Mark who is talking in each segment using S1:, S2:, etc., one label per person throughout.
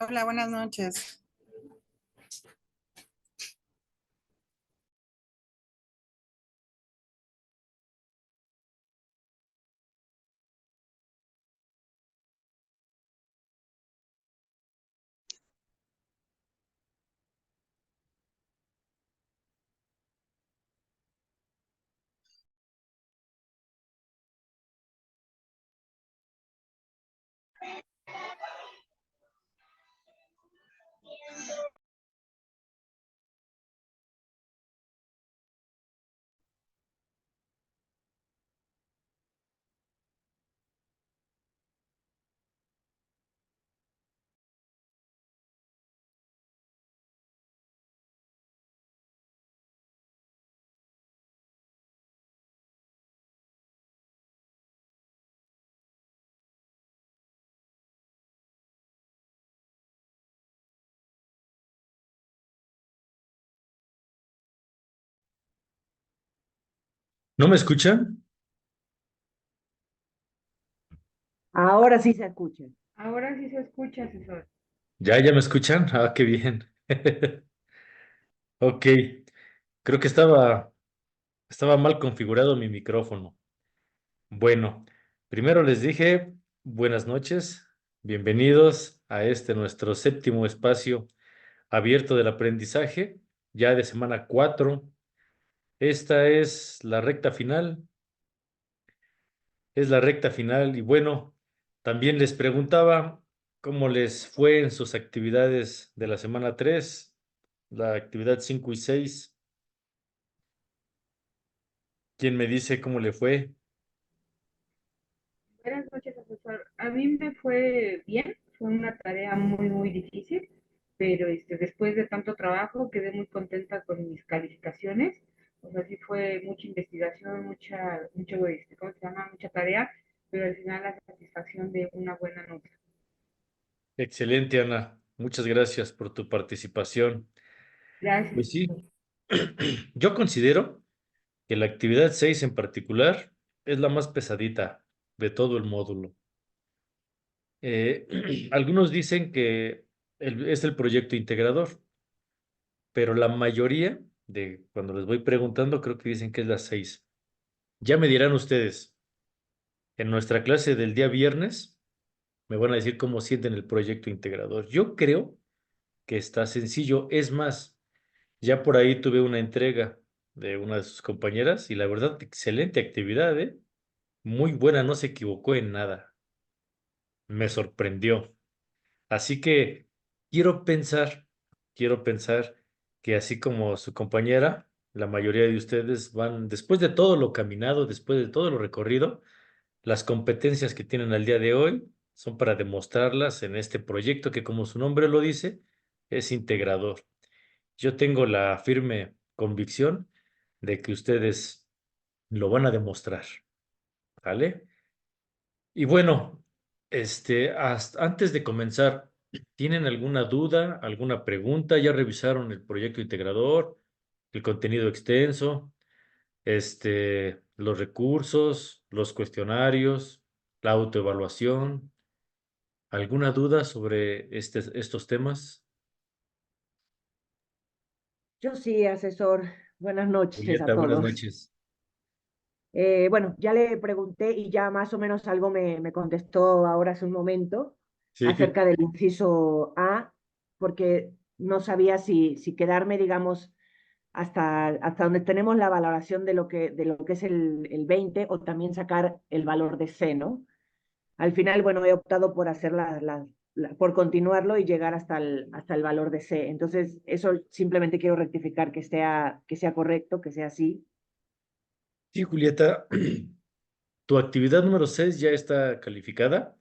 S1: Hola, buenas noches.
S2: ¿No me escuchan?
S3: Ahora sí se escucha.
S4: Ahora sí se escucha, asesor.
S2: ¿Ya me escuchan? Ah, qué bien. Ok, creo que estaba mal configurado mi micrófono. Bueno, primero les dije buenas noches, bienvenidos a este nuestro séptimo espacio abierto del aprendizaje, ya de semana 4. Esta es la recta final y bueno, también les preguntaba cómo les fue en sus actividades de la semana 3, la actividad 5 y 6. ¿Quién me dice cómo le fue?
S4: Buenas noches, asesor. A mí me fue bien, fue una tarea muy difícil, pero después de tanto trabajo quedé muy contenta con mis calificaciones. O sea, sí fue mucha investigación, ¿cómo se llama? Mucha tarea, pero al final la satisfacción de una buena nota.
S2: Excelente, Ana. Muchas gracias por tu participación.
S4: Gracias,
S2: Pues
S4: asesor.
S2: sí, yo considero que la actividad 6 en particular es la más pesadita de todo el módulo. Algunos dicen que es el proyecto integrador, pero la mayoría de cuando les voy preguntando creo que dicen que es la 6. Ya me dirán ustedes, en nuestra clase del día viernes me van a decir cómo sienten el proyecto integrador. Yo creo que está sencillo. Es más, ya por ahí tuve una entrega de una de sus compañeras y la verdad, excelente actividad, ¿eh? Muy buena, no se equivocó en nada. Me sorprendió. Así que quiero pensar, quiero pensar que así como su compañera, la mayoría de ustedes van, después de todo lo caminado, después de todo lo recorrido, las competencias que tienen al día de hoy son para demostrarlas en este proyecto que, como su nombre lo dice, es integrador. Yo tengo la firme convicción de que ustedes lo van a demostrar, ¿vale? Y bueno, antes de comenzar, ¿tienen alguna duda, alguna pregunta? ¿Ya revisaron el proyecto integrador, el contenido extenso, los recursos, los cuestionarios, la autoevaluación? ¿Alguna duda sobre estos temas?
S3: Yo sí, asesor. Buenas noches a
S2: Julieta, buenas
S3: todos.
S2: noches.
S3: Bueno, ya le pregunté y ya más o menos algo me contestó ahora hace un momento
S2: Sí,
S3: acerca del inciso A, porque no sabía si quedarme, digamos, hasta donde tenemos la valoración de lo que es el 20 o también sacar el valor de C, ¿no? Al final, bueno, he optado por hacer por continuarlo y llegar hasta el valor de C. Entonces, eso simplemente quiero rectificar que sea correcto, que sea así.
S2: sí, Julieta, tu actividad número 6 ya está calificada.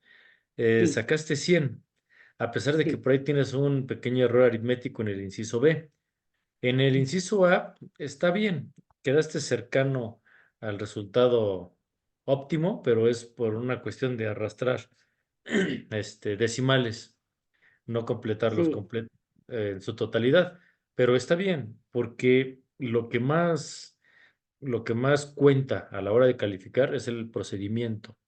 S3: Sí,
S2: Sacaste 100, a pesar de que
S3: sí,
S2: por ahí tienes un pequeño error aritmético en el inciso B. En el inciso A está bien, quedaste cercano al resultado óptimo, pero es por una cuestión de arrastrar decimales, no completarlos
S3: sí.
S2: en su totalidad. Pero está bien, porque lo que más cuenta a la hora de calificar es el procedimiento.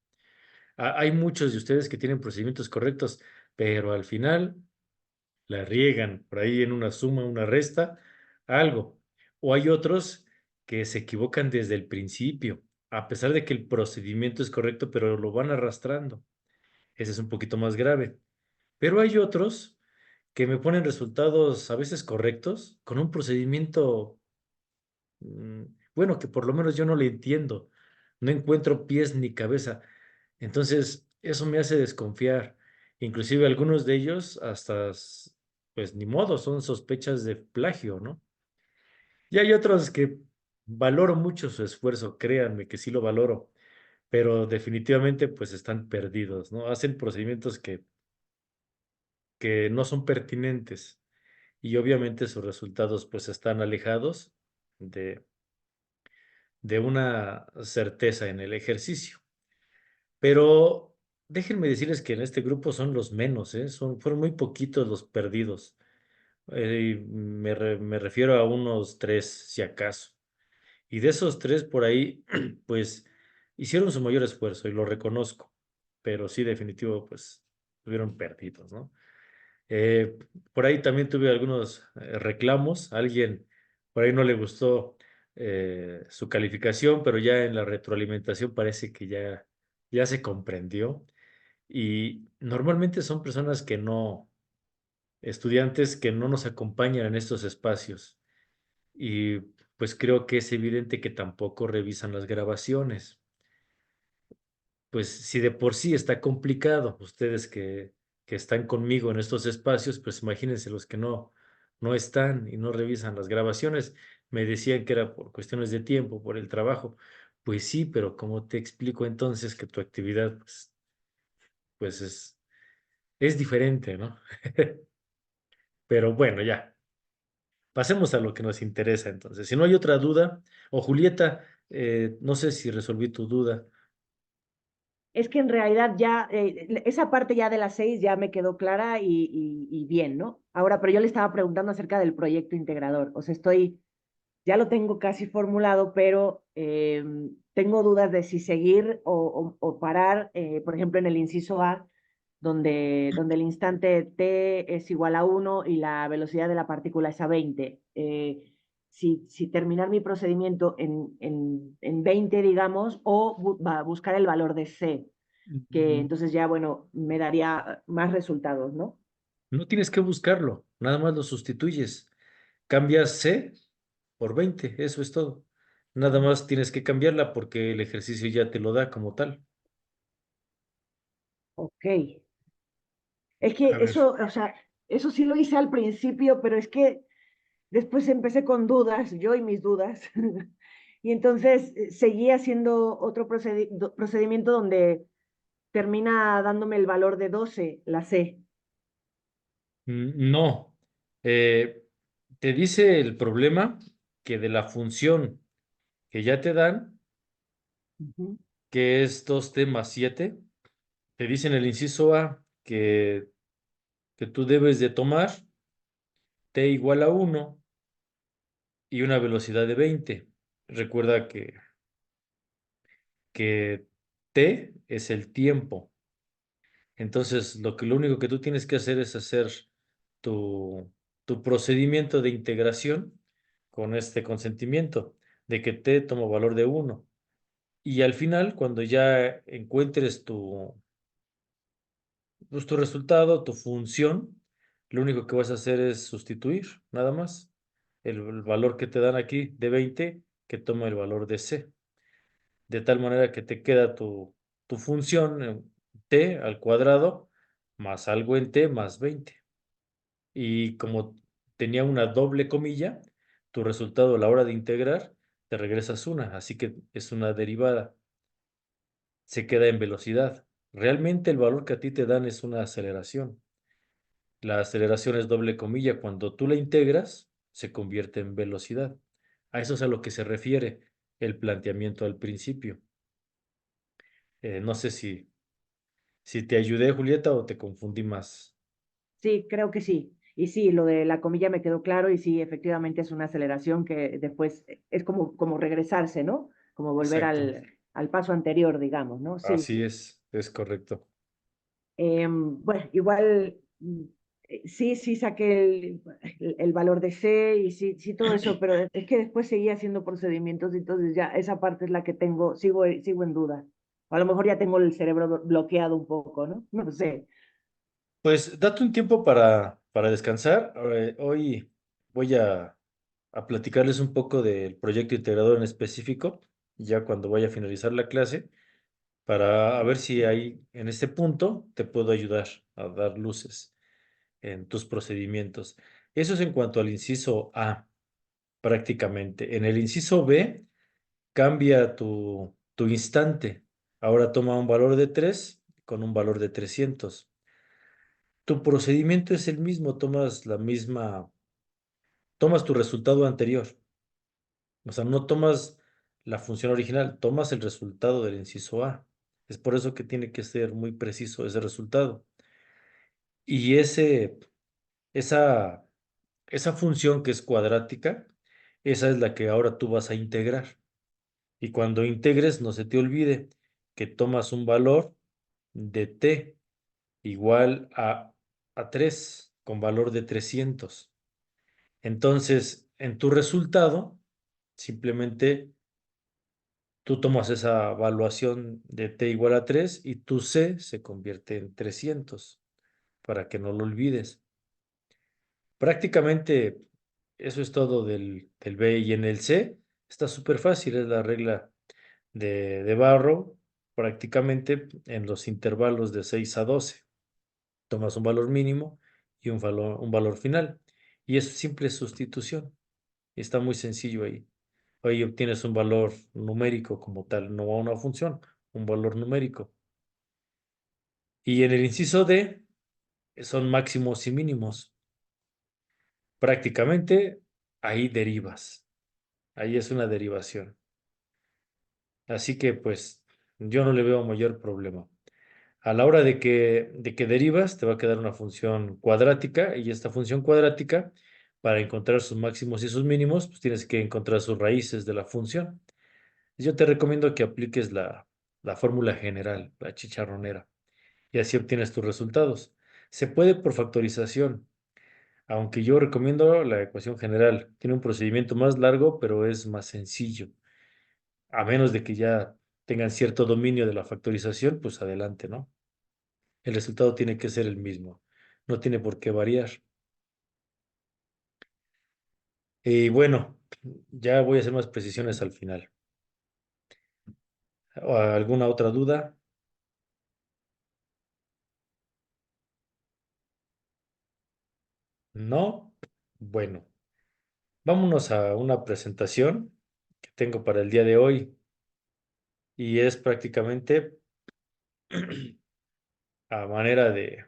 S2: Hay muchos de ustedes que tienen procedimientos correctos, pero al final la riegan por ahí en una suma, una resta, algo. O hay otros que se equivocan desde el principio, a pesar de que el procedimiento es correcto, pero lo van arrastrando. Ese es un poquito más grave. Pero hay otros que me ponen resultados a veces correctos con un procedimiento, mm, bueno, que por lo menos yo no le entiendo. No encuentro pies ni cabeza. Entonces, eso me hace desconfiar. Inclusive algunos de ellos hasta, pues ni modo, son sospechas de plagio, ¿no? Y hay otros que valoro mucho su esfuerzo, créanme que sí lo valoro, pero definitivamente pues están perdidos, ¿no? Hacen procedimientos que no son pertinentes y obviamente sus resultados pues están alejados de, de una certeza en el ejercicio. Pero déjenme decirles que en este grupo son los menos, ¿eh? Fueron muy poquitos los perdidos. Me refiero a unos tres, si acaso. Y de esos tres por ahí, pues hicieron su mayor esfuerzo y lo reconozco. Pero sí, definitivo, pues estuvieron perdidos, ¿no? Eh, por ahí también tuve algunos reclamos. A alguien por ahí no le gustó su calificación, pero ya en la retroalimentación parece que ya se comprendió. Y normalmente son personas que no, estudiantes que no nos acompañan en estos espacios. Y pues creo que es evidente que tampoco revisan las grabaciones. Pues si de por sí está complicado, ustedes que están conmigo en estos espacios, pues imagínense los que no están y no revisan las grabaciones. Me decían que era por cuestiones de tiempo, por el trabajo. Pues sí, pero ¿cómo te explico entonces que tu actividad pues es diferente, ¿no? Pero bueno, ya, pasemos a lo que nos interesa entonces. Si no hay otra duda, o Julieta, no sé si resolví tu duda.
S3: Es que en realidad ya, esa parte ya de las 6 ya me quedó clara y bien, ¿no? Ahora, pero yo le estaba preguntando acerca del proyecto integrador. O sea, ya lo tengo casi formulado, pero tengo dudas de si seguir o parar, por ejemplo, en el inciso A, donde el instante t es igual a 1 y la velocidad de la partícula es a 20. Si terminar mi procedimiento en 20, digamos, o buscar el valor de c, que
S2: Mm,
S3: entonces ya, bueno, me daría más resultados, ¿no?
S2: No tienes que buscarlo, nada más lo sustituyes. Cambias C por 20, eso es todo. Nada más tienes que cambiarla porque el ejercicio ya te lo da como tal.
S3: Ok. Es
S2: A
S3: que
S2: ver.
S3: eso, o sea, eso sí lo hice al principio, pero es que después empecé con dudas, yo y mis dudas, y entonces seguí haciendo otro procedimiento donde termina dándome el valor de 12 la C.
S2: No. Eh, Te dice el problema que de la función que ya te dan,
S3: Ujú.
S2: que es 2t más 7, te dice en el inciso A que tú debes de tomar t igual a 1 y una velocidad de 20. Recuerda que t es el tiempo. Entonces, lo único que tú tienes que hacer es hacer tu procedimiento de integración con este consentimiento de que t toma valor de 1. Y al final, cuando ya encuentres pues, tu resultado, tu función, lo único que vas a hacer es sustituir, nada más. El valor que te dan aquí de 20 que toma el valor de c. De tal manera que te queda tu función en t al cuadrado más algo en t más 20. Y como tenía una doble comilla, tu resultado a la hora de integrar, te regresas una, así que es una derivada. Se queda en velocidad. Realmente el valor que a ti te dan es una aceleración. La aceleración es doble comilla. Cuando tú la integras, se convierte en velocidad. A eso es a lo que se refiere el planteamiento al principio. No sé si te ayudé, Julieta, o te confundí más.
S3: Sí, creo que sí. Y sí, lo de la comilla me quedó claro y sí, efectivamente es una aceleración que después es como regresarse, ¿no? Como volver
S2: Exacto.
S3: al paso anterior, digamos, ¿no? Sí.
S2: Así es correcto.
S3: Bueno, igual. Sí, sí saqué el valor de C y sí, sí todo eso, pero es que después seguía haciendo procedimientos, entonces ya esa parte es la que tengo, sigo en duda. A lo mejor ya tengo el cerebro bloqueado un poco, ¿no? No lo sé.
S2: Pues date un tiempo para descansar. Hoy voy a platicarles un poco del proyecto integrador en específico, ya cuando vaya a finalizar la clase, para a ver si ahí en este punto te puedo ayudar a dar luces en tus procedimientos. Eso es en cuanto al inciso A, prácticamente. En el inciso B, cambia tu instante. Ahora toma un valor de 3 con un valor de 300. Tu procedimiento es el mismo, tomas tu resultado anterior. O sea, no tomas la función original, tomas el resultado del inciso A. Es por eso que tiene que ser muy preciso ese resultado. Y esa, esa función que es cuadrática, esa es la que ahora tú vas a integrar. Y cuando integres, no se te olvide que tomas un valor de t igual a 3 con valor de 300. Entonces, en tu resultado, simplemente tú tomas esa evaluación de t igual a 3 y tu c se convierte en 300 para que no lo olvides. Prácticamente eso es todo del B y en el C está súper fácil, es la regla de Barrow, prácticamente en los intervalos de 6 a 12. Tomas un valor mínimo y un valor final. Y es simple sustitución. Está muy sencillo ahí. Ahí obtienes un valor numérico como tal, no una función, un valor numérico. Y en el inciso D son máximos y mínimos. Prácticamente ahí derivas. Ahí es una derivación. Así que pues yo no le veo mayor problema. A la hora de que derivas, te va a quedar una función cuadrática y esta función cuadrática, para encontrar sus máximos y sus mínimos, pues tienes que encontrar sus raíces de la función. Yo te recomiendo que apliques la fórmula general, la chicharronera, y así obtienes tus resultados. Se puede por factorización, aunque yo recomiendo la ecuación general. Tiene un procedimiento más largo, pero es más sencillo. A menos de que ya tengan cierto dominio de la factorización, pues adelante, ¿no? El resultado tiene que ser el mismo. No tiene por qué variar. Y bueno, ya voy a hacer más precisiones al final. ¿Alguna otra duda? ¿No? Bueno, vámonos a una presentación que tengo para el día de hoy y es prácticamente a manera de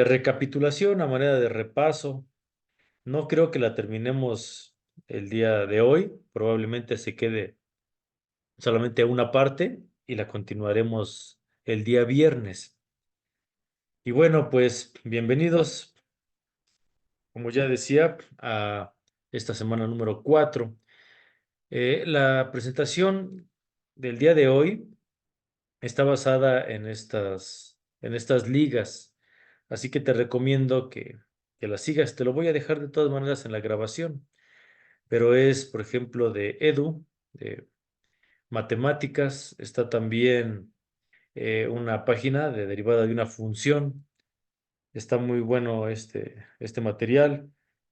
S2: recapitulación, a manera de repaso. No creo que la terminemos el día de hoy. Probablemente se quede solamente una parte y la continuaremos el día viernes. Y bueno, pues bienvenidos, como ya decía, a esta semana número 4. La presentación del día de hoy está basada en estas ligas, así que te recomiendo que las sigas. Te lo voy a dejar de todas maneras en la grabación, pero es, por ejemplo, de Edu, de matemáticas. Está también una página de derivada de una función. Está muy bueno este material.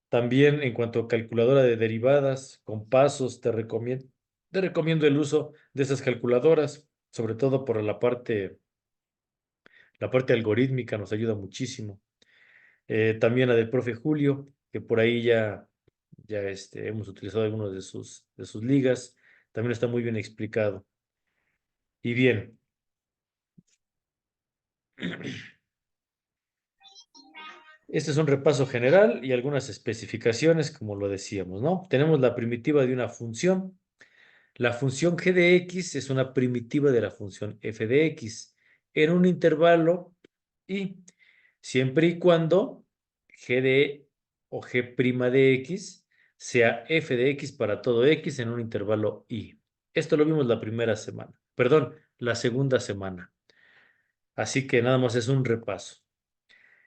S2: También en cuanto a calculadora de derivadas con pasos, te recomiendo el uso de esas calculadoras, sobre todo por la parte algorítmica nos ayuda muchísimo. También la del profe Julio, que por ahí ya hemos utilizado algunos de sus ligas. También está muy bien explicado. Y bien. Este es un repaso general y algunas especificaciones, como lo decíamos, ¿no? Tenemos la primitiva de una función. La función g de x es una primitiva de la función f de x en un intervalo y siempre y cuando g de o g' de x sea f de x para todo x en un intervalo y. Esto lo vimos la primera semana, perdón, la segunda semana. Así que nada más es un repaso.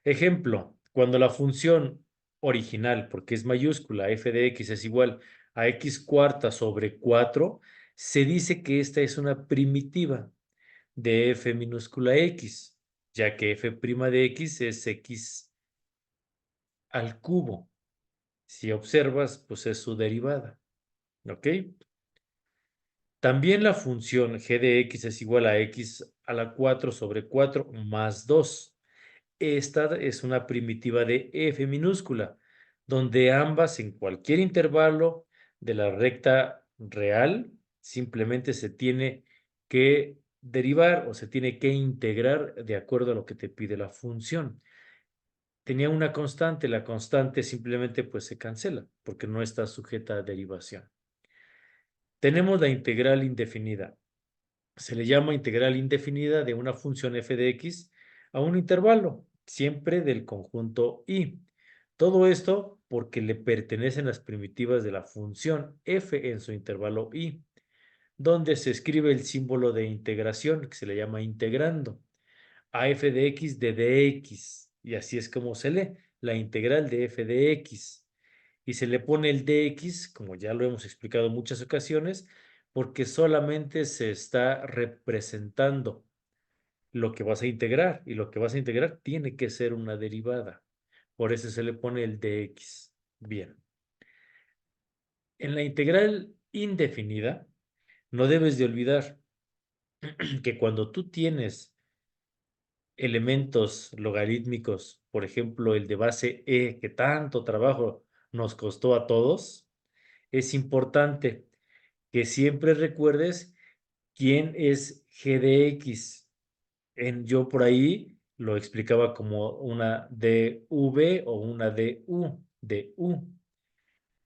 S2: Ejemplo, cuando la función original, porque es mayúscula, f de x es igual a x cuarta sobre 4, se dice que esta es una primitiva de f minúscula x, ya que f' de x es x al cubo. Si observas, pues es su derivada. ¿Ok? También la función g de x es igual a x a la 4 sobre 4 más 2. Esta es una primitiva de f minúscula, donde ambas en cualquier intervalo de la recta real simplemente se tiene que derivar o se tiene que integrar de acuerdo a lo que te pide la función. Tenía una constante, la constante simplemente pues se cancela porque no está sujeta a derivación. Tenemos la integral indefinida. Se le llama integral indefinida de una función f de x a un intervalo, siempre del conjunto y. Todo esto porque le pertenecen las primitivas de la función f en su intervalo y, donde se escribe el símbolo de integración, que se le llama integrando, a f de x de dx, y así es como se lee, la integral de f de x. Y se le pone el dx, como ya lo hemos explicado en muchas ocasiones, porque solamente se está representando lo que vas a integrar, y lo que vas a integrar tiene que ser una derivada. Por eso se le pone el dx. Bien. En la integral indefinida, no debes de olvidar que cuando tú tienes elementos logarítmicos, por ejemplo, el de base e, que tanto trabajo nos costó a todos, es importante que siempre recuerdes quién es g de x. Yo por ahí lo explicaba como una dv o una du.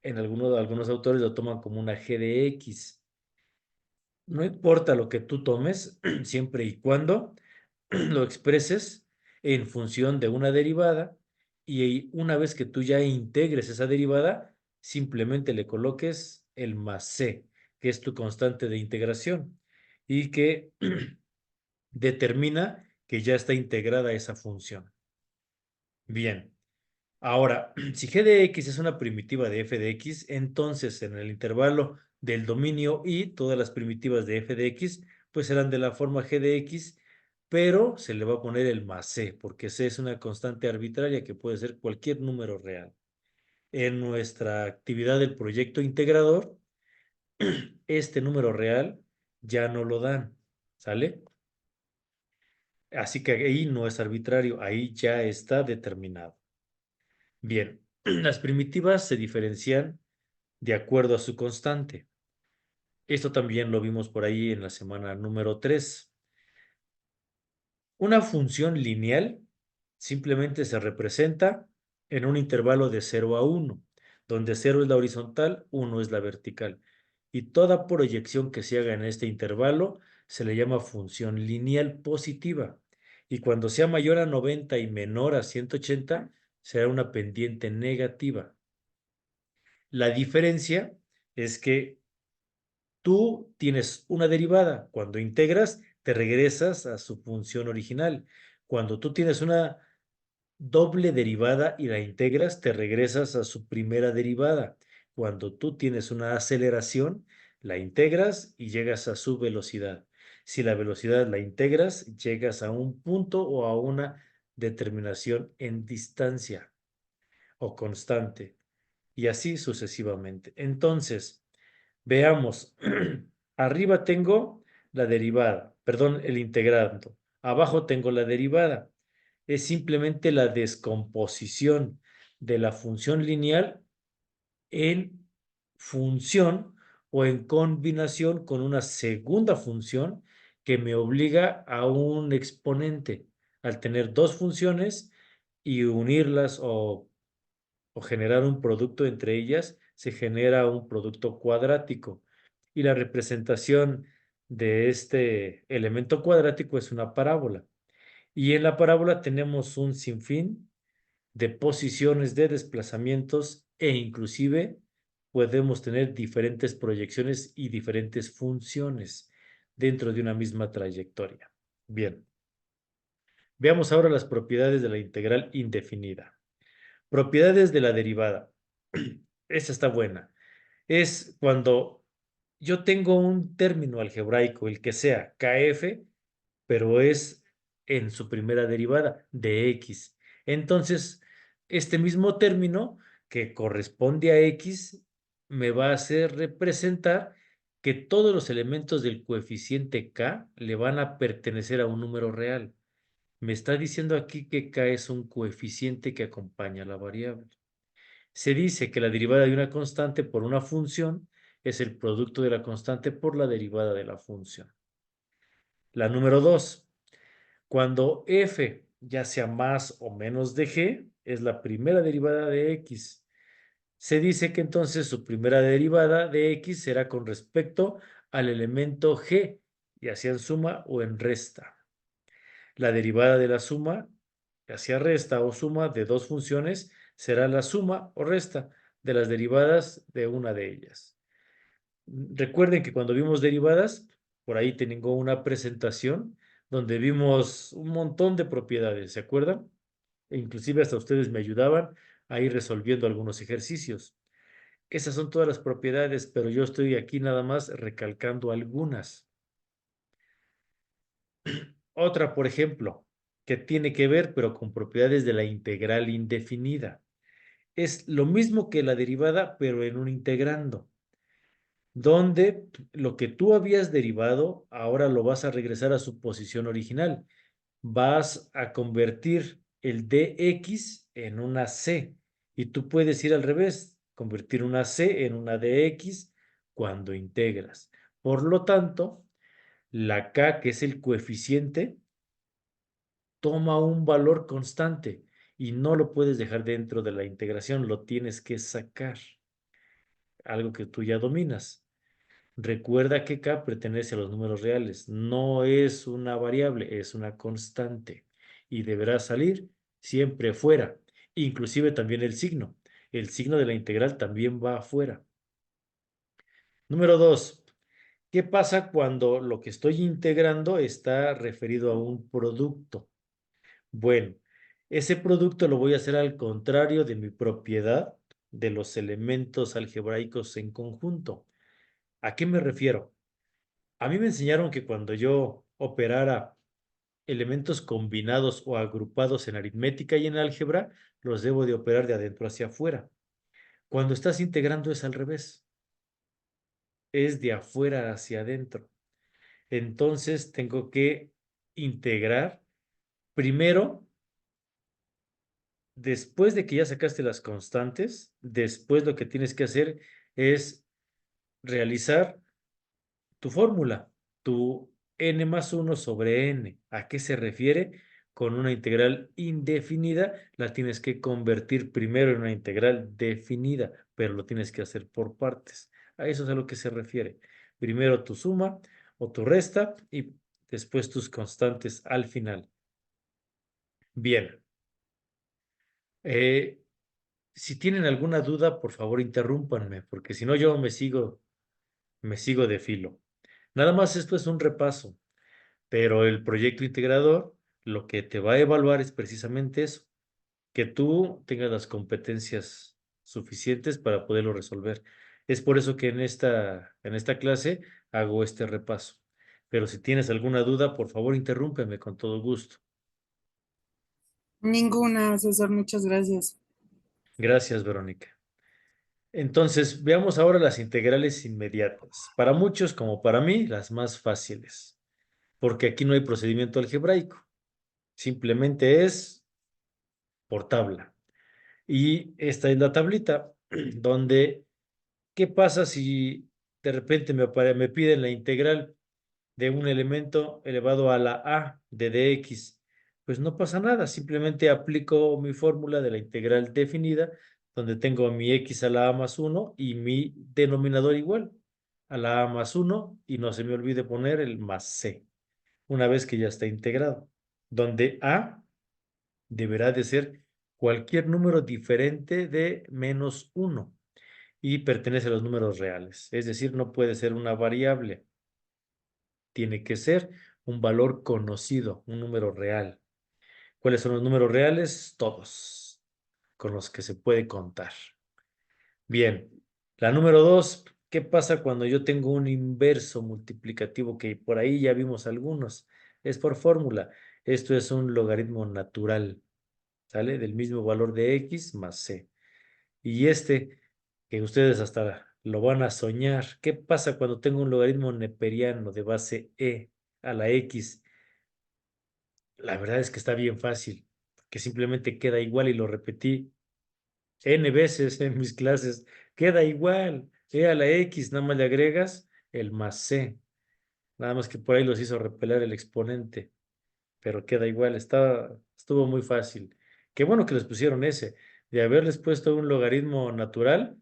S2: En algunos autores lo toman como una g de x. No importa lo que tú tomes, siempre y cuando lo expreses en función de una derivada, y una vez que tú ya integres esa derivada, simplemente le coloques el más c, que es tu constante de integración y que determina que ya está integrada esa función. Bien, ahora, si g de x es una primitiva de f de x, entonces en el intervalo del dominio y todas las primitivas de f de x pues serán de la forma g de x, pero se le va a poner el más c, porque c es una constante arbitraria que puede ser cualquier número real. En nuestra actividad del proyecto integrador, este número real ya no lo dan, ¿sale? Así que ahí no es arbitrario, ahí ya está determinado. Bien, las primitivas se diferencian de acuerdo a su constante. Esto también lo vimos por ahí en la semana número 3. Una función lineal simplemente se representa en un intervalo de 0 a 1, donde 0 es la horizontal, 1 es la vertical. Y toda proyección que se haga en este intervalo se le llama función lineal positiva. Y cuando sea mayor a 90 y menor a 180, será una pendiente negativa. La diferencia es que tú tienes una derivada. Cuando integras, te regresas a su función original. Cuando tú tienes una doble derivada y la integras, te regresas a su primera derivada. Cuando tú tienes una aceleración, la integras y llegas a su velocidad. Si la velocidad la integras, llegas a un punto o a una determinación en distancia o constante, y así sucesivamente. Entonces, veamos, arriba tengo la derivada, perdón, el integrando. Abajo tengo la derivada. Es simplemente la descomposición de la función lineal en función o en combinación con una segunda función que me obliga a un exponente. Al tener dos funciones y unirlas o generar un producto entre ellas, se genera un producto cuadrático. Y la representación de este elemento cuadrático es una parábola. Y en la parábola tenemos un sinfín de posiciones, de desplazamientos, e inclusive podemos tener diferentes proyecciones y diferentes funciones dentro de una misma trayectoria. Bien. Veamos ahora las propiedades de la integral indefinida. Propiedades de la derivada. Esa está buena. Es cuando yo tengo un término algebraico, el que sea, KF, pero es en su primera derivada de X. Entonces, este mismo término que corresponde a X me va a hacer representar que todos los elementos del coeficiente K le van a pertenecer a un número real. Me está diciendo aquí que K es un coeficiente que acompaña a la variable. Se dice que la derivada de una constante por una función es el producto de la constante por la derivada de la función. La número 2. Cuando f ya sea más o menos de g, es la primera derivada de x. Se dice que entonces su primera derivada de x será con respecto al elemento g, ya sea en suma o en resta. La derivada de la suma, ya sea resta o suma de dos funciones, será la suma o resta de las derivadas de una de ellas. Recuerden que cuando vimos derivadas, por ahí tengo una presentación donde vimos un montón de propiedades, ¿se acuerdan? E inclusive hasta ustedes me ayudaban a ir resolviendo algunos ejercicios. Esas son todas las propiedades, pero yo estoy aquí nada más recalcando algunas. Otra, por ejemplo, que tiene que ver, pero con propiedades de la integral indefinida. Es lo mismo que la derivada, pero en un integrando, donde lo que tú habías derivado, ahora lo vas a regresar a su posición original. Vas a convertir el dx en una c, y tú puedes ir al revés, convertir una c en una dx cuando integras. Por lo tanto, la k, que es el coeficiente, toma un valor constante y no lo puedes dejar dentro de la integración, lo tienes que sacar, algo que tú ya dominas. Recuerda que K pertenece a los números reales, no es una variable, es una constante y deberá salir siempre fuera, inclusive también el signo. El signo de la integral también va afuera. Número 2. ¿Qué pasa cuando lo que estoy integrando está referido a un producto? Bueno, ese producto lo voy a hacer al contrario de mi propiedad de los elementos algebraicos en conjunto. ¿A qué me refiero? A mí me enseñaron que cuando yo operara elementos combinados o agrupados en aritmética y en álgebra, los debo de operar de adentro hacia afuera. Cuando estás integrando es al revés, es de afuera hacia adentro. Entonces tengo que integrar primero, después de que ya sacaste las constantes, después lo que tienes que hacer es realizar tu fórmula, tu n más 1 sobre n. ¿A qué se refiere? Con una integral indefinida, la tienes que convertir primero en una integral definida, pero lo tienes que hacer por partes. A eso es a lo que se refiere. Primero tu suma o tu resta y después tus constantes al final. Bien. Eh, si tienen alguna duda, por favor, interrúmpanme, porque si no yo me sigo de filo. Nada más esto es un repaso. Pero el proyecto integrador lo que te va a evaluar es precisamente eso, que tú tengas las competencias suficientes para poderlo resolver. Es por eso que en esta clase hago este repaso. Pero si tienes alguna duda, por favor, interrúmpeme con todo gusto.
S1: Ninguna, César, muchas gracias.
S2: Gracias, Verónica. Entonces, veamos ahora las integrales inmediatas. Para muchos, como para mí, las más fáciles, porque aquí no hay procedimiento algebraico. Simplemente es por tabla. Y esta es la tablita donde, ¿qué pasa si de repente me piden la integral de un elemento elevado a la a de dx? Pues no pasa nada, simplemente aplico mi fórmula de la integral definida, donde tengo mi x a la a más 1 y mi denominador igual a la a más 1 y no se me olvide poner el más c, una vez que ya está integrado, donde a deberá de ser cualquier número diferente de menos 1 y pertenece a los números reales. Es decir, no puede ser una variable. Tiene que ser un valor conocido, un número real. ¿Cuáles son los números reales? Todos, con los que se puede contar. Bien, la número 2, ¿qué pasa cuando yo tengo un inverso multiplicativo? Que por ahí ya vimos algunos. Es por fórmula. Esto es un logaritmo natural, ¿sale? Del mismo valor de x más c. Y este, que ustedes hasta lo van a soñar. ¿Qué pasa cuando tengo un logaritmo neperiano de base e a la x? La verdad es que está bien fácil, que simplemente queda igual y lo repetí N veces en mis clases. Queda igual. E a la X, nada más le agregas el más C. Nada más que por ahí los hizo repeler el exponente. Pero queda igual. Estuvo muy fácil. Qué bueno que les pusieron ese. De haberles puesto un logaritmo natural,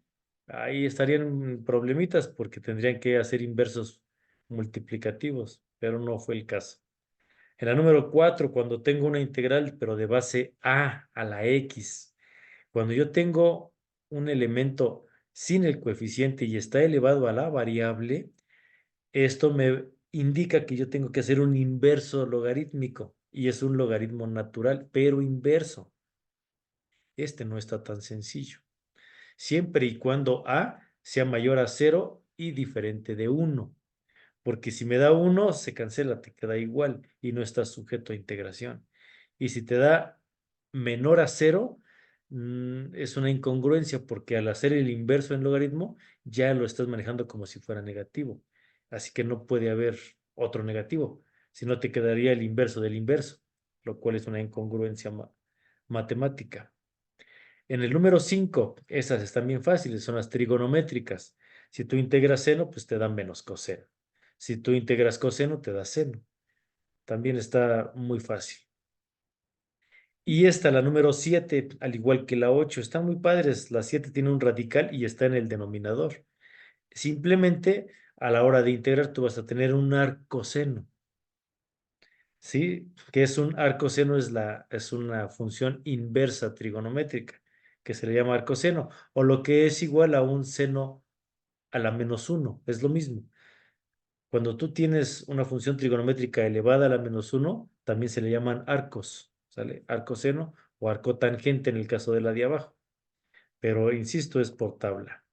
S2: ahí estarían problemitas porque tendrían que hacer inversos multiplicativos. Pero no fue el caso. En la número 4, cuando tengo una integral, pero de base a la X. Cuando yo tengo un elemento sin el coeficiente y está elevado a la variable, esto me indica que yo tengo que hacer un inverso logarítmico y es un logaritmo natural, pero inverso. Este no está tan sencillo. Siempre y cuando a sea mayor a 0 y diferente de 1. Porque si me da 1, se cancela, te queda igual y no estás sujeto a integración. Y si te da menor a 0, es una incongruencia porque al hacer el inverso en logaritmo, ya lo estás manejando como si fuera negativo. Así que no puede haber otro negativo, si no te quedaría el inverso del inverso, lo cual es una incongruencia matemática. En el número 5, esas están bien fáciles, son las trigonométricas. Si tú integras seno, pues te da menos coseno. Si tú integras coseno, te da seno. También está muy fácil. Y esta, la número 7, al igual que la 8, están muy padres. La 7 tiene un radical y está en el denominador. Simplemente, a la hora de integrar, tú vas a tener un arcoseno. ¿Sí? ¿Qué es un arcoseno? Es una función inversa trigonométrica, que se le llama arcoseno, o lo que es igual a un seno a la menos 1. Es lo mismo. Cuando tú tienes una función trigonométrica elevada a la menos 1, también se le llaman arcos, ¿sale? Arcoseno o arcotangente en el caso de la de abajo. Pero, insisto, es por tabla.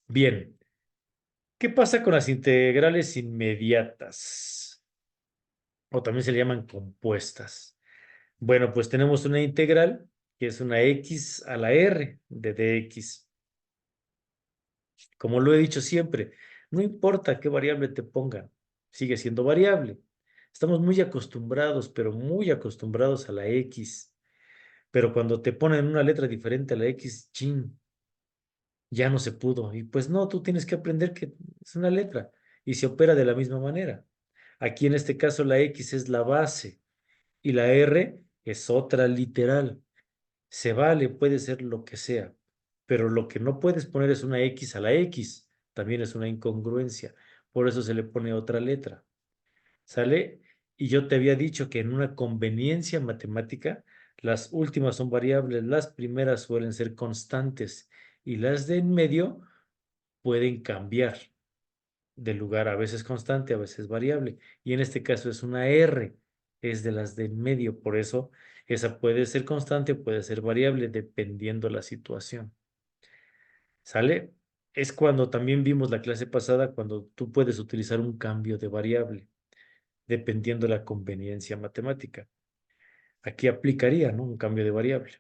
S2: Bien, ¿qué pasa con las integrales inmediatas? O también se le llaman compuestas. Bueno, pues tenemos una integral que es una x a la r de dx. Como lo he dicho siempre, no importa qué variable te pongan, sigue siendo variable. Estamos muy acostumbrados, pero muy acostumbrados a la x. Pero cuando te ponen una letra diferente a la x, chin, ya no se pudo. Y pues no, tú tienes que aprender que es una letra y se opera de la misma manera. Aquí en este caso la x es la base y la r es otra literal. Se vale, puede ser lo que sea, pero lo que no puedes poner es una X a la X, también es una incongruencia, por eso se le pone otra letra, ¿sale? Y yo te había dicho que en una conveniencia matemática, las últimas son variables, las primeras suelen ser constantes y las de en medio pueden cambiar de lugar, a veces constante, a veces variable, y en este caso es una R, es de las de en medio, por eso esa puede ser constante, puede ser variable, dependiendo la situación. ¿Sale? Es cuando también vimos la clase pasada, cuando tú puedes utilizar un cambio de variable, dependiendo la conveniencia matemática. Aquí aplicaría, ¿no? Un cambio de variable.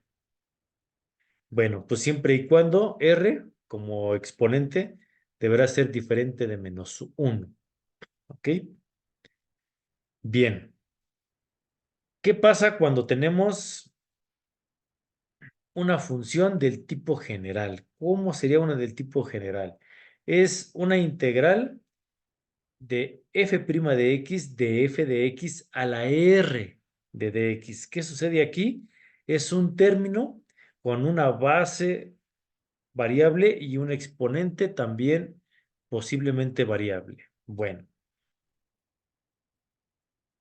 S2: Bueno, pues siempre y cuando R, como exponente, deberá ser diferente de menos 1. ¿Ok? Bien. ¿Qué pasa cuando tenemos una función del tipo general? ¿Cómo sería una del tipo general? Es una integral de f' de f de x a la r de dx. ¿Qué sucede aquí? Es un término con una base variable y un exponente también posiblemente variable. Bueno,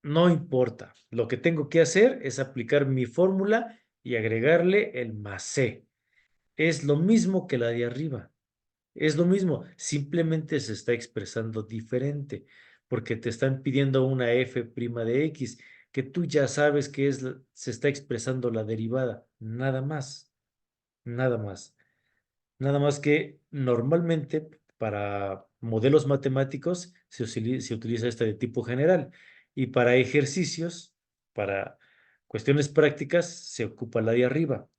S2: no importa. Lo que tengo que hacer es aplicar mi fórmula y agregarle el más c. Es lo mismo que la de arriba. Es lo mismo, simplemente se está expresando diferente, porque te están pidiendo una f' de x, que tú ya sabes que se está expresando la derivada, nada más, nada más. Nada más que normalmente para modelos matemáticos se utiliza esta de tipo general y para ejercicios, para cuestiones prácticas, se ocupa la de arriba.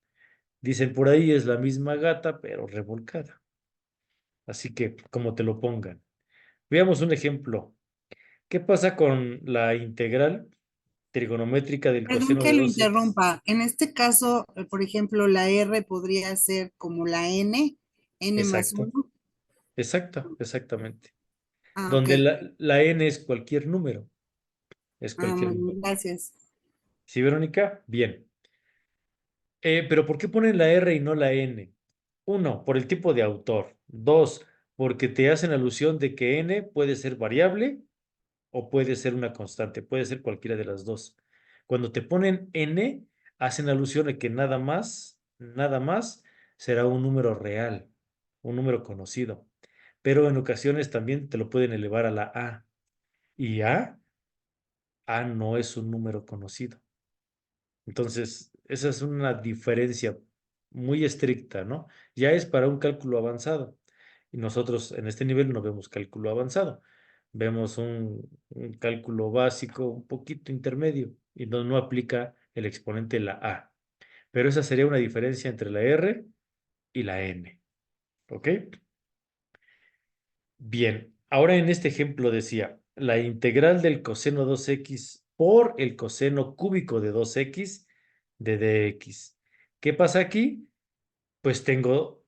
S2: Dicen por ahí es la misma gata, pero revolcada. Así que como te lo pongan. Veamos un ejemplo. ¿Qué pasa con la integral trigonométrica del
S1: Perdón
S2: coseno
S1: que
S2: de
S1: lo
S2: 2x?
S1: interrumpa. En este caso, por ejemplo, la R podría ser como la N más
S2: Exacto,
S1: 1.
S2: exactamente.
S1: Ah, ok.
S2: Donde la n es cualquier número, es cualquier
S1: Muy
S2: número.
S1: bien, gracias.
S2: ¿Sí, Verónica? Bien. Pero ¿por qué ponen la R y no la N? Uno, por el tipo de autor. Dos, porque te hacen alusión de que N puede ser variable o puede ser una constante, puede ser cualquiera de las dos. Cuando te ponen N, hacen alusión a que nada más será un número real, un número conocido. Pero en ocasiones también te lo pueden elevar a la A. Y A no es un número conocido. Entonces, esa es una diferencia muy estricta, ¿no? Ya es para un cálculo avanzado. Y nosotros en este nivel no vemos cálculo avanzado. Vemos un cálculo básico, un poquito intermedio, y no aplica el exponente la A. Pero esa sería una diferencia entre la R y la N. ¿Ok? Bien, ahora en este ejemplo decía, la integral del coseno 2x por el coseno cúbico de 2x de dx. ¿Qué pasa aquí? Pues tengo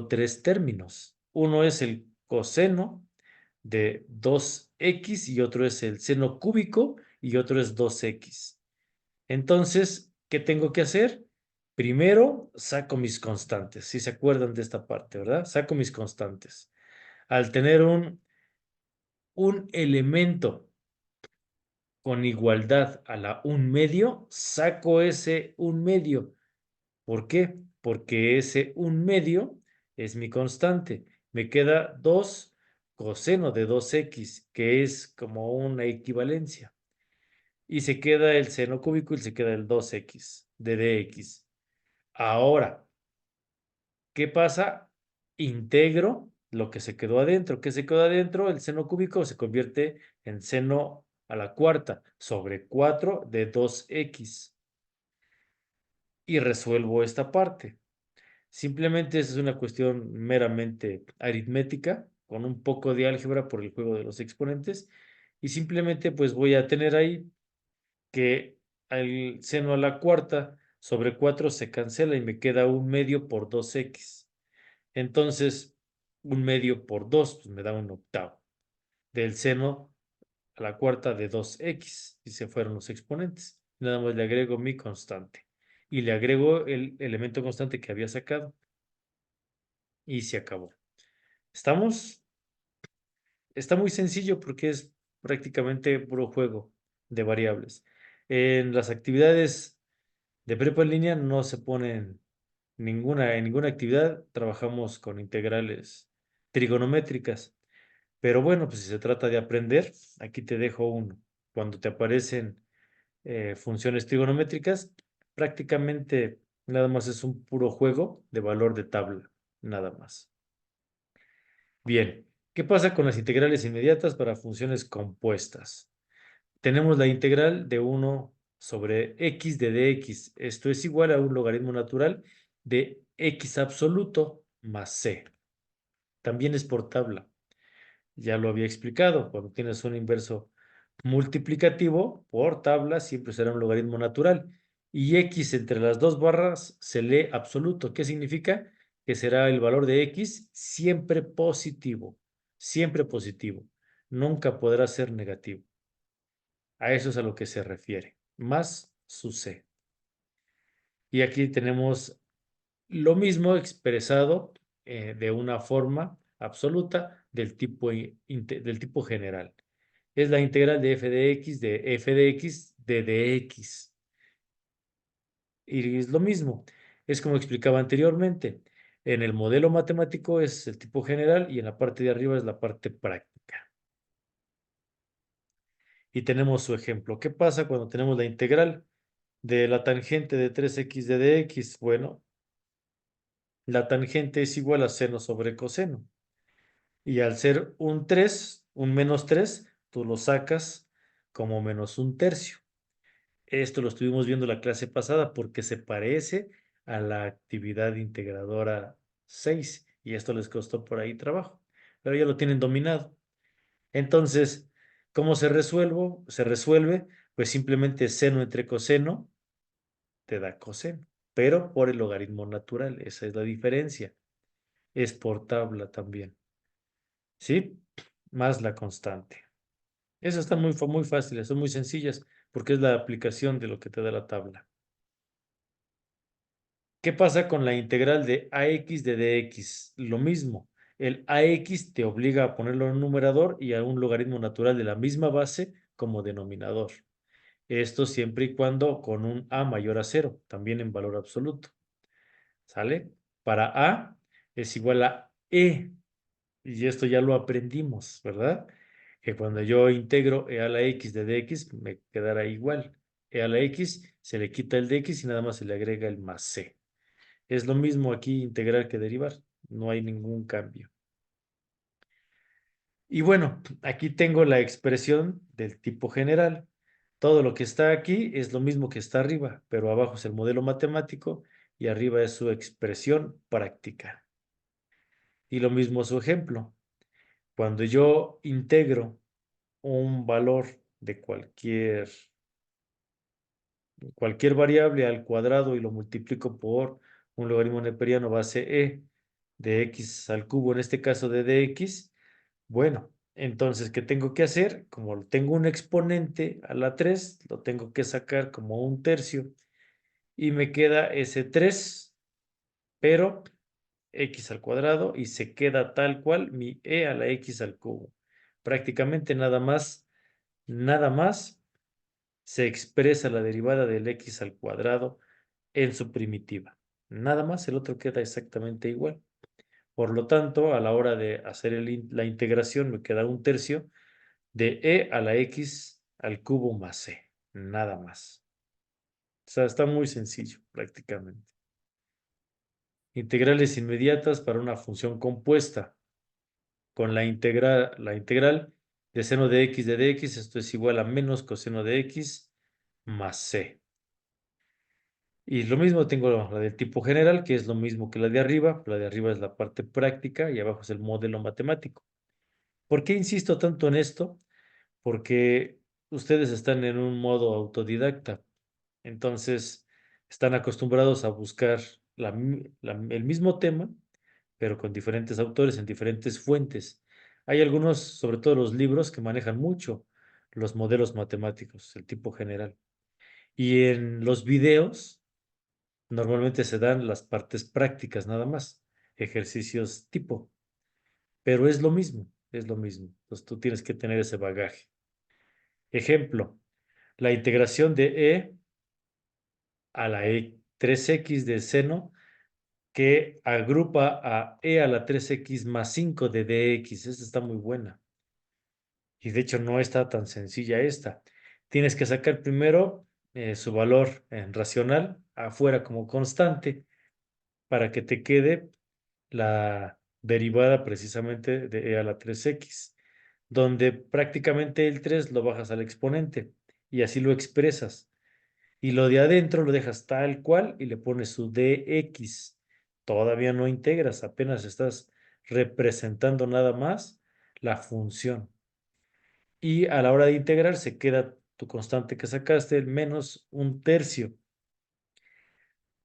S2: tres términos. Uno es el coseno de 2x y otro es el seno cúbico y otro es 2x. Entonces, ¿qué tengo que hacer? Primero, saco mis constantes. Si se acuerdan de esta parte, ¿verdad? Saco mis constantes. Al tener un elemento con igualdad a la 1/2, saco ese 1/2. ¿Por qué? Porque ese 1/2 es mi constante. Me queda 2 coseno de 2x, que es como una equivalencia. Y se queda el seno cúbico y se queda el 2x de dx. Ahora, ¿qué pasa? Integro lo que se quedó adentro. ¿Qué se quedó adentro? El seno cúbico se convierte en seno a la cuarta sobre 4 de 2x. Y resuelvo esta parte. Simplemente esa es una cuestión meramente aritmética, con un poco de álgebra por el juego de los exponentes. Y simplemente pues voy a tener ahí que el seno a la cuarta sobre 4 se cancela y me queda 1/2 por 2x. Entonces, 1/2 por 2 pues me da 1/8 del seno a la cuarta de 2x. Y se fueron los exponentes. Nada más le agrego mi constante. Y le agrego el elemento constante que había sacado. Y se acabó. ¿Estamos? Está muy sencillo porque es prácticamente puro juego de variables. En las actividades de prepa en línea no se ponen en ninguna actividad trabajamos con integrales trigonométricas. Pero bueno, pues si se trata de aprender, aquí te dejo uno. Cuando te aparecen funciones trigonométricas, prácticamente nada más es un puro juego de valor de tabla, nada más. Bien, ¿qué pasa con las integrales inmediatas para funciones compuestas? Tenemos la integral de 1 sobre x de dx. Esto es igual a un logaritmo natural de x absoluto más c. También es por tabla. Ya lo había explicado. Cuando tienes un inverso multiplicativo por tabla, siempre será un logaritmo natural. Y x entre las dos barras se lee absoluto. ¿Qué significa? Que será el valor de x siempre positivo. Siempre positivo. Nunca podrá ser negativo. A eso es a lo que se refiere. Más su c. Y aquí tenemos lo mismo expresado de una forma absoluta del tipo general. Es la integral de f de x de dx. Y es lo mismo. Es como explicaba anteriormente. En el modelo matemático es el tipo general y en la parte de arriba es la parte práctica. y tenemos su ejemplo. ¿Qué pasa cuando tenemos la integral de la tangente de 3x de dx? Bueno, la tangente es igual a seno sobre coseno. Y al ser un 3, un menos 3, tú lo sacas como menos un tercio. Esto lo estuvimos viendo la clase pasada porque se parece a la actividad integradora 6 y esto les costó por ahí trabajo, pero ya lo tienen dominado. Entonces, ¿cómo se resuelve? Se resuelve, pues simplemente seno entre coseno te da coseno, pero por el logaritmo natural. Esa es la diferencia. Es por tabla también. ¿Sí? Más la constante. Esas están muy fáciles, son muy sencillas porque es la aplicación de lo que te da la tabla. ¿Qué pasa con la integral de ax de dx? Lo mismo. El ax te obliga a ponerlo en numerador y a un logaritmo natural de la misma base como denominador. Esto siempre y cuando con un a mayor a 0, también en valor absoluto. ¿Sale? Para a es igual a e. Y esto ya lo aprendimos, ¿verdad? Que cuando yo integro e a la x de dx me quedará igual. E a la x se le quita el dx y nada más se le agrega el más c. Es lo mismo aquí integrar que derivar. No hay ningún cambio. Y bueno, aquí tengo la expresión del tipo general. Todo lo que está aquí es lo mismo que está arriba, pero abajo es el modelo matemático y arriba es su expresión práctica. Y lo mismo su ejemplo. Cuando yo integro un valor de cualquier variable al cuadrado y lo multiplico por un logaritmo neperiano base e de x al cubo, en este caso de dx, bueno, entonces, ¿qué tengo que hacer? Como tengo un exponente a la 3, lo tengo que sacar como un tercio y me queda ese 3, pero x al cuadrado y se queda tal cual mi e a la x al cubo. Prácticamente nada más se expresa la derivada del x al cuadrado en su primitiva. Nada más, el otro queda exactamente igual. Por lo tanto, a la hora de hacer la integración me queda un tercio de e a la x al cubo más c. Nada más. O sea, está muy sencillo prácticamente. Integrales inmediatas para una función compuesta. Con la integral de seno de x de dx, esto es igual a menos coseno de x más c. Y lo mismo tengo la del tipo general, que es lo mismo que la de arriba. La de arriba es la parte práctica y abajo es el modelo matemático. ¿Por qué insisto tanto en esto? Porque ustedes están en un modo autodidacta. Entonces, están acostumbrados a buscar el mismo tema, pero con diferentes autores en diferentes fuentes. Hay algunos, sobre todo los libros, que manejan mucho los modelos matemáticos, el tipo general. Y en los videos normalmente se dan las partes prácticas nada más, ejercicios tipo, pero es lo mismo, es lo mismo. Entonces tú tienes que tener ese bagaje. Ejemplo, la integración de e a la 3x de seno que agrupa a e a la 3x más 5 de dx. Esta está muy buena. Y de hecho no está tan sencilla esta. Tienes que sacar primero su valor en racional afuera como constante para que te quede la derivada precisamente de e a la 3x, donde prácticamente el 3 lo bajas al exponente y así lo expresas. Y lo de adentro lo dejas tal cual y le pones su dx. Todavía no integras, apenas estás representando nada más la función. Y a la hora de integrar se queda tu constante que sacaste, el menos un tercio.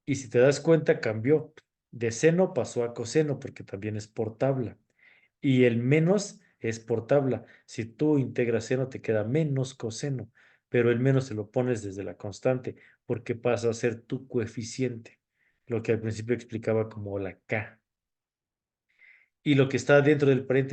S2: Y si te das cuenta, cambió. De seno pasó a coseno porque también es por tabla. Y el menos es por tabla. Si tú integras seno, te queda menos coseno. Pero el menos se lo pones desde la constante porque pasa a ser tu coeficiente. Lo que al principio explicaba como la K. Y lo que está dentro del paréntesis